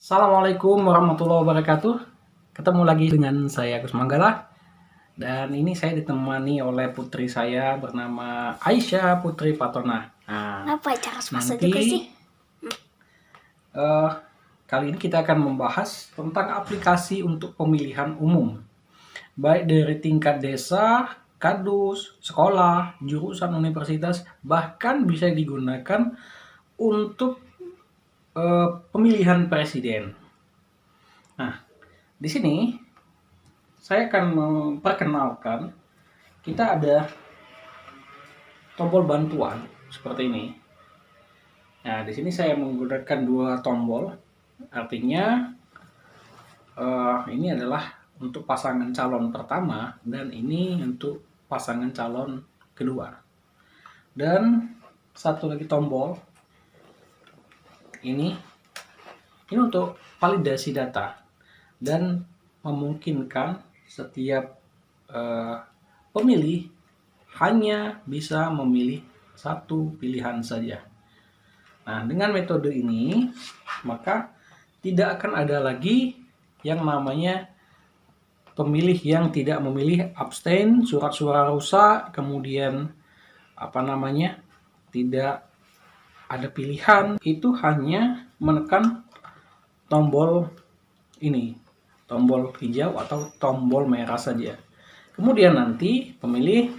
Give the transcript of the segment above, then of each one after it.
Assalamualaikum warahmatullahi wabarakatuh. Ketemu lagi dengan saya Agus Manggala. Dan ini saya ditemani oleh putri saya bernama Aisyah Putri Fatona. Nah, Apa cara spasa nanti juga sih? kali ini kita akan membahas tentang aplikasi untuk pemilihan umum. Baik dari tingkat desa, kadus, sekolah, jurusan universitas, bahkan bisa digunakan untuk pemilihan presiden. Nah, di sini saya akan memperkenalkan, kita ada tombol bantuan seperti ini. Nah, di sini saya menggunakan dua tombol, artinya ini adalah untuk pasangan calon pertama dan ini untuk pasangan calon kedua. Dan satu lagi tombol ini untuk validasi data dan memungkinkan setiap pemilih hanya bisa memilih satu pilihan saja. Nah, dengan metode ini maka tidak akan ada lagi yang namanya pemilih yang tidak memilih, abstain, surat suara rusak, kemudian tidak ada pilihan. Itu hanya menekan tombol ini, tombol hijau atau tombol merah saja. Kemudian nanti pemilih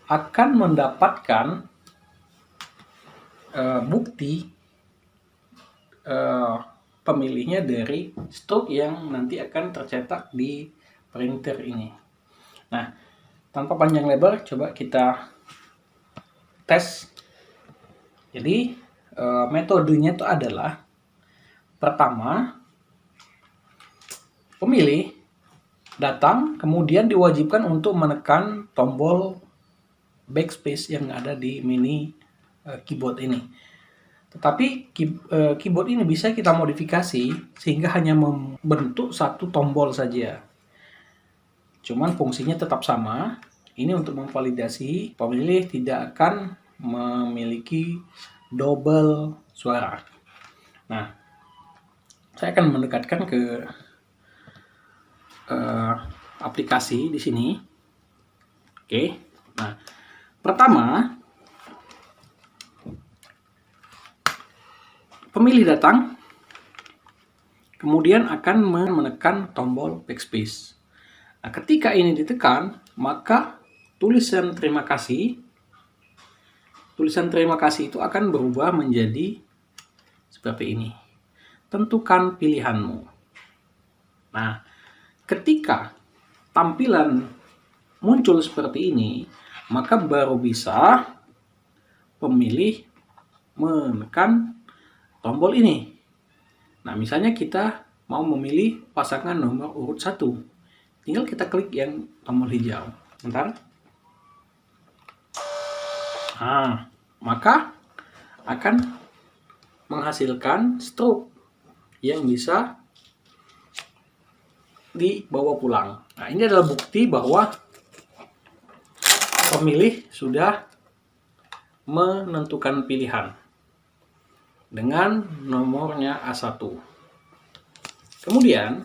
akan mendapatkan bukti pemilihnya dari struk yang nanti akan tercetak di printer ini. Nah, tanpa panjang lebar, coba kita tes. Jadi metodenya itu adalah, pertama, pemilih datang, kemudian diwajibkan untuk menekan tombol backspace yang ada di mini keyboard ini. Tetapi keyboard ini bisa kita modifikasi sehingga hanya membentuk satu tombol saja. Cuman fungsinya tetap sama. Ini untuk memvalidasi pemilih tidak akan memiliki double suara. Nah, saya akan mendekatkan ke aplikasi di sini. Oke. Nah, pertama, pemilih datang, kemudian akan menekan tombol backspace. Nah, ketika ini ditekan, maka tulisan terima kasih itu akan berubah menjadi seperti ini. Tentukan pilihanmu. Nah, ketika tampilan muncul seperti ini, maka baru bisa pemilih menekan tombol ini. Nah, misalnya kita mau memilih pasangan nomor urut 1. Tinggal kita klik yang tombol hijau. Bentar. Nah, maka akan menghasilkan struk yang bisa dibawa pulang. Nah, ini adalah bukti bahwa pemilih sudah menentukan pilihan dengan nomornya A1. Kemudian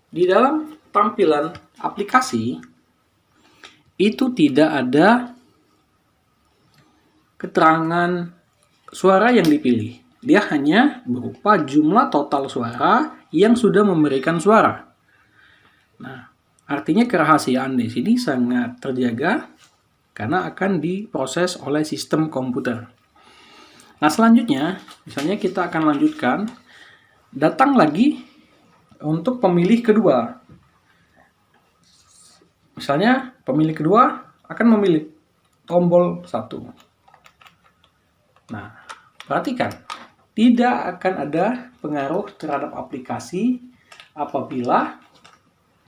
di dalam tampilan aplikasi itu tidak ada keterangan suara yang dipilih. Dia hanya berupa jumlah total suara yang sudah memberikan suara. Nah, artinya kerahasiaan di sini sangat terjaga karena akan diproses oleh sistem komputer. Nah, selanjutnya, misalnya kita akan lanjutkan, datang lagi untuk pemilih kedua. Misalnya, pemilih kedua akan memilih tombol 1. Nah, perhatikan, tidak akan ada pengaruh terhadap aplikasi apabila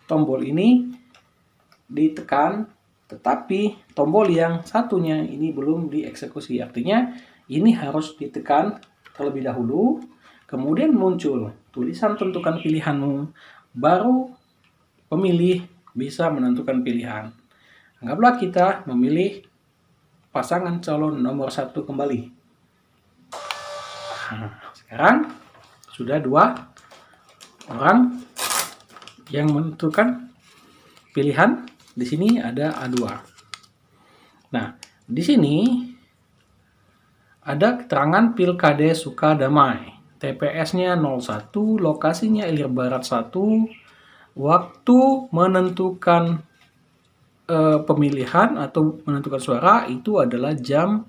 tombol ini ditekan, tetapi tombol yang satunya ini belum dieksekusi. Artinya, ini harus ditekan terlebih dahulu, kemudian muncul tulisan tentukan pilihanmu, baru pemilih bisa menentukan pilihan. Anggaplah kita memilih pasangan calon nomor 1 kembali. Nah, sekarang sudah 2 orang yang menentukan pilihan. Di sini ada A2. Nah, di sini ada keterangan Pilkade Sukadamai. TPS-nya 01, lokasinya Ilir Barat 1, waktu menentukan pemilihan atau menentukan suara itu adalah jam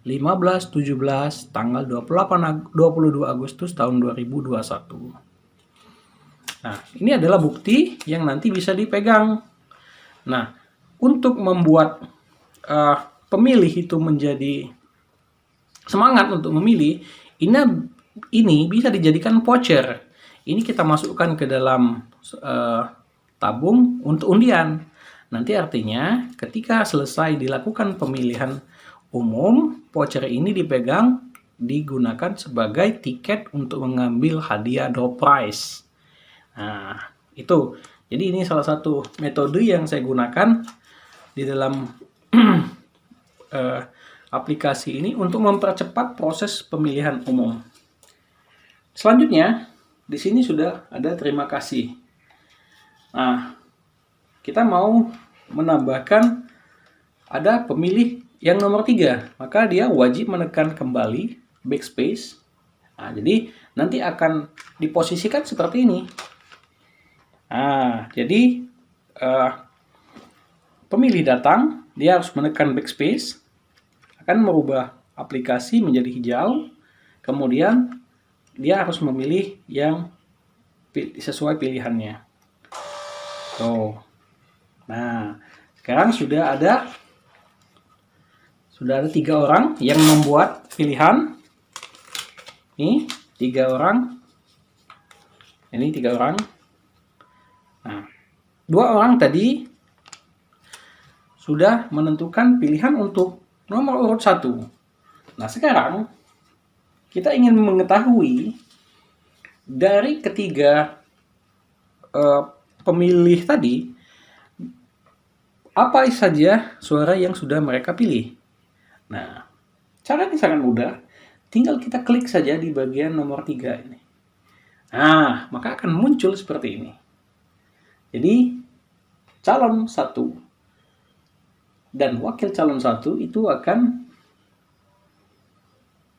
15.17 tanggal 22 Agustus tahun 2021. Nah, ini adalah bukti yang nanti bisa dipegang. Nah, untuk membuat pemilih itu menjadi semangat untuk memilih, ini bisa dijadikan voucher. Ini kita masukkan ke dalam tabung untuk undian. Nanti artinya ketika selesai dilakukan pemilihan umum, voucher ini dipegang, digunakan sebagai tiket untuk mengambil hadiah door prize. Nah, itu. Jadi ini salah satu metode yang saya gunakan di dalam aplikasi ini untuk mempercepat proses pemilihan umum. Selanjutnya, di sini sudah ada terima kasih. Nah, kita mau menambahkan ada pemilih yang nomor 3, maka dia wajib menekan kembali backspace. Nah, jadi nanti akan diposisikan seperti ini. Nah, jadi pemilih datang, dia harus menekan backspace, akan merubah aplikasi menjadi hijau, kemudian dia harus memilih yang sesuai pilihannya. Tuh. Nah, sekarang sudah ada 3 orang yang membuat pilihan. Ini 3 orang. Ini 3 orang. Nah, 2 orang tadi sudah menentukan pilihan untuk nomor urut 1. Nah, sekarang kita ingin mengetahui dari ketiga pemilih tadi, apa saja suara yang sudah mereka pilih. Nah, caranya sangat mudah. Tinggal kita klik saja di bagian nomor 3 ini. Nah, maka akan muncul seperti ini. Jadi, calon 1 dan wakil calon 1 itu akan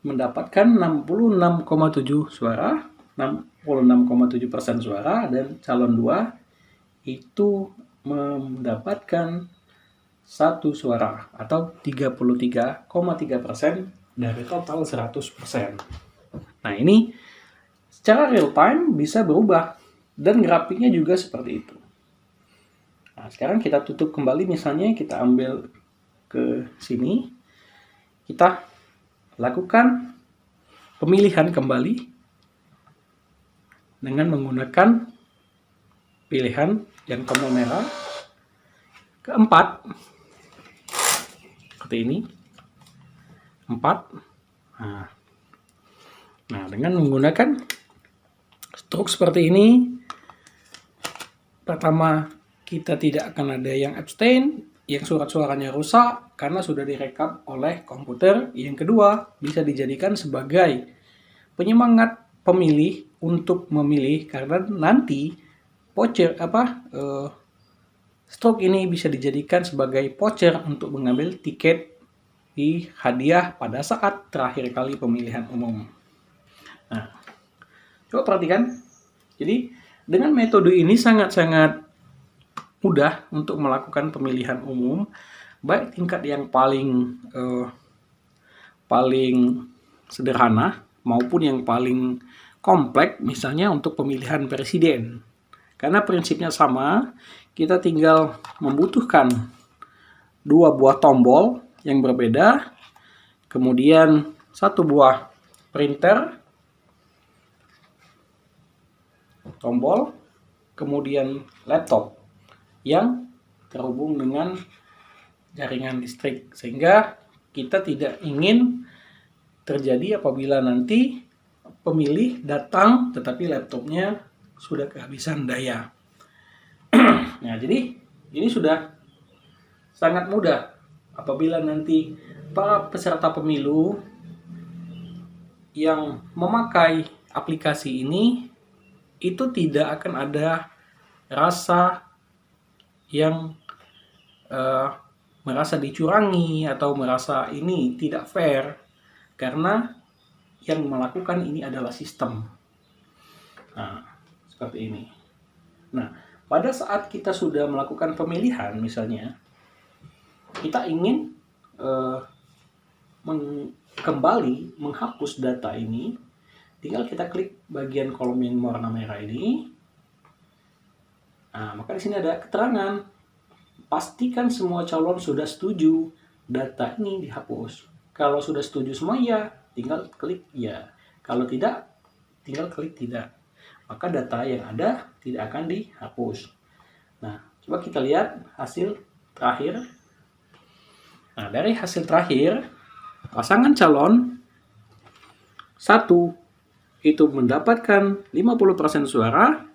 mendapatkan 66,7 suara, 66,7% suara, dan calon 2 itu mendapatkan 1 suara atau 33,3% dari total 100%. Nah, ini secara real time bisa berubah dan grafiknya juga seperti itu. Nah, sekarang kita tutup kembali, misalnya kita ambil ke sini, kita lakukan pemilihan kembali dengan menggunakan pilihan yang tombol merah keempat seperti ini 4. Nah, dengan menggunakan stroke seperti ini, pertama kita tidak akan ada yang abstain, yang surat suaranya rusak karena sudah direkap oleh komputer. Yang kedua, bisa dijadikan sebagai penyemangat pemilih untuk memilih, karena nanti voucher stroke ini bisa dijadikan sebagai voucher untuk mengambil tiket di hadiah pada saat terakhir kali pemilihan umum. Nah, coba perhatikan. Jadi dengan metode ini sangat-sangat mudah untuk melakukan pemilihan umum, baik tingkat yang paling sederhana maupun yang paling kompleks, misalnya untuk pemilihan presiden. Karena prinsipnya sama, kita tinggal membutuhkan 2 buah tombol yang berbeda, kemudian 1 buah printer, tombol, kemudian laptop yang terhubung dengan jaringan listrik, sehingga kita tidak ingin terjadi apabila nanti pemilih datang tetapi laptopnya sudah kehabisan daya. Nah, jadi ini sudah sangat mudah apabila nanti para peserta pemilu yang memakai aplikasi ini itu tidak akan ada rasa yang merasa dicurangi atau merasa ini tidak fair, karena yang melakukan ini adalah sistem. Nah, seperti ini. Nah, pada saat kita sudah melakukan pemilihan, misalnya kita ingin kembali menghapus data ini, tinggal kita klik bagian kolom yang warna merah ini. Nah, maka di sini ada keterangan, pastikan semua calon sudah setuju data ini dihapus. Kalau sudah setuju semua ya, tinggal klik ya. Kalau tidak, tinggal klik tidak. Maka data yang ada tidak akan dihapus. Nah, coba kita lihat hasil terakhir. Nah, dari hasil terakhir, pasangan calon 1 itu mendapatkan 50% suara,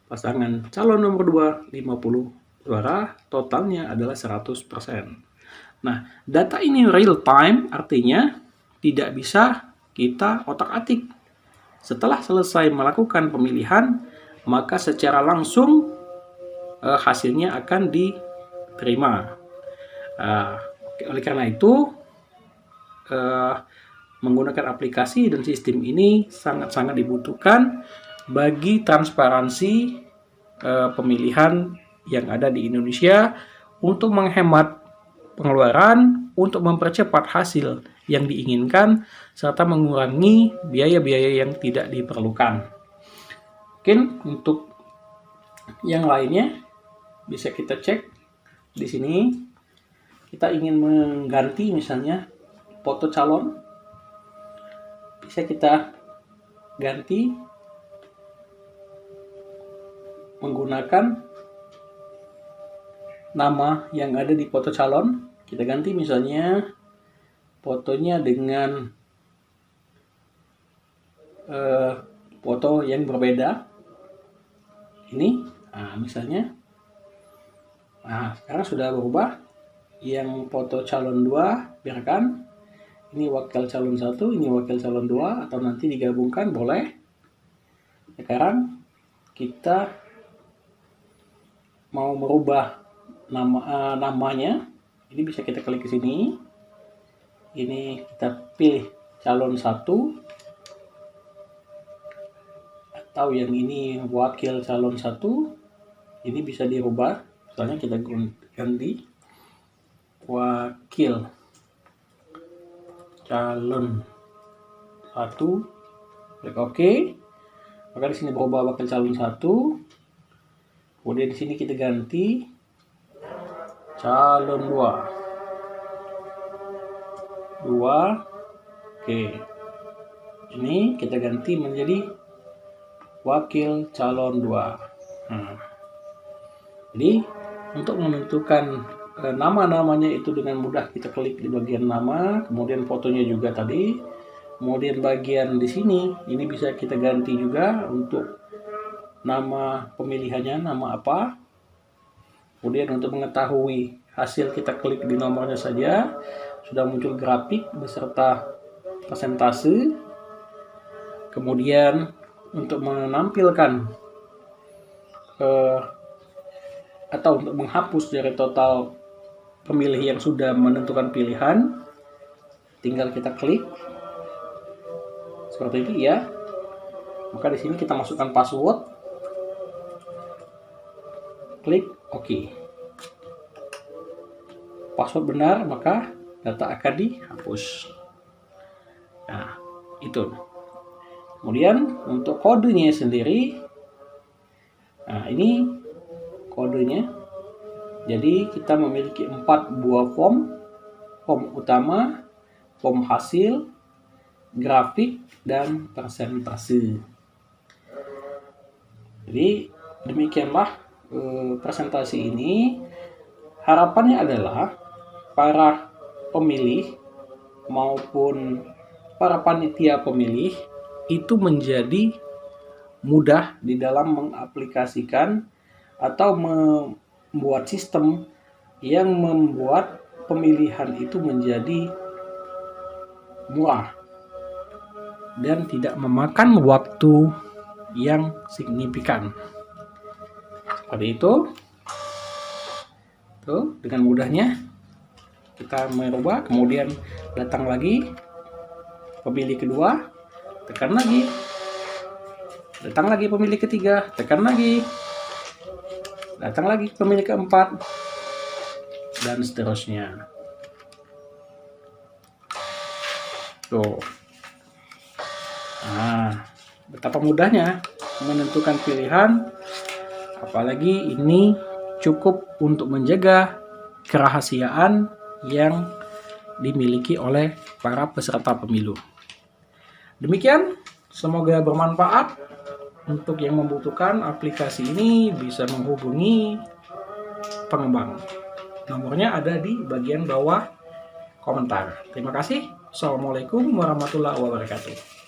pasangan calon nomor 2 50 suara, totalnya adalah 100%. Nah, data ini real time, artinya tidak bisa kita otak-atik. Setelah selesai melakukan pemilihan, maka secara langsung hasilnya akan diterima. Oleh karena itu, menggunakan aplikasi dan sistem ini sangat-sangat dibutuhkan bagi transparansi pemilihan yang ada di Indonesia, untuk menghemat pengeluaran, untuk mempercepat hasil yang diinginkan, serta mengurangi biaya-biaya yang tidak diperlukan. Mungkin untuk yang lainnya bisa kita cek di sini. Kita ingin mengganti misalnya foto calon, bisa kita ganti menggunakan nama yang ada di foto calon. Kita ganti misalnya fotonya dengan foto yang berbeda ini. Nah, misalnya sekarang sudah berubah. Yang foto calon 2 biarkan, ini wakil calon 1, ini wakil calon 2, atau nanti digabungkan boleh. Sekarang kita mau merubah namanya, ini bisa kita klik ke sini. Ini kita pilih calon 1, atau yang ini wakil calon 1. Ini bisa dirubah, misalnya kita ganti wakil calon 1, klik OK. Maka di sini berubah wakil calon 1. Kemudian di sini kita ganti calon 2. Oke. Ini kita ganti menjadi wakil calon 2. Jadi untuk menentukan nama-namanya itu dengan mudah, kita klik di bagian nama, kemudian fotonya juga tadi, kemudian bagian di sini ini bisa kita ganti juga untuk nama pemilihannya, nama apa. Kemudian untuk mengetahui hasil, kita klik di nomornya saja, sudah muncul grafik beserta persentase. Kemudian untuk menampilkan atau untuk menghapus dari total pemilih yang sudah menentukan pilihan, tinggal kita klik seperti ini ya. Maka di sini kita masukkan password, klik OK. Password benar, maka data akan dihapus. Nah, itu. Kemudian untuk kodenya sendiri, nah ini kodenya. Jadi kita memiliki 4 buah form utama, form hasil, grafik, dan persentase. Jadi demikianlah presentasi ini. Harapannya adalah para pemilih maupun para panitia pemilih itu menjadi mudah di dalam mengaplikasikan atau membuat sistem yang membuat pemilihan itu menjadi murah. dan tidak memakan waktu yang signifikan. Seperti itu. Tuh, dengan mudahnya kita merubah, kemudian datang lagi pemilih kedua, tekan lagi, datang lagi pemilih ketiga, tekan lagi, datang lagi pemilih keempat, dan seterusnya. Tuh. Nah, betapa mudahnya menentukan pilihan, apalagi ini cukup untuk menjaga kerahasiaan yang dimiliki oleh para peserta pemilu. Demikian, semoga bermanfaat. Untuk yang membutuhkan aplikasi ini bisa menghubungi pengembang. Nomornya ada di bagian bawah komentar. Terima kasih. Assalamualaikum warahmatullahi wabarakatuh.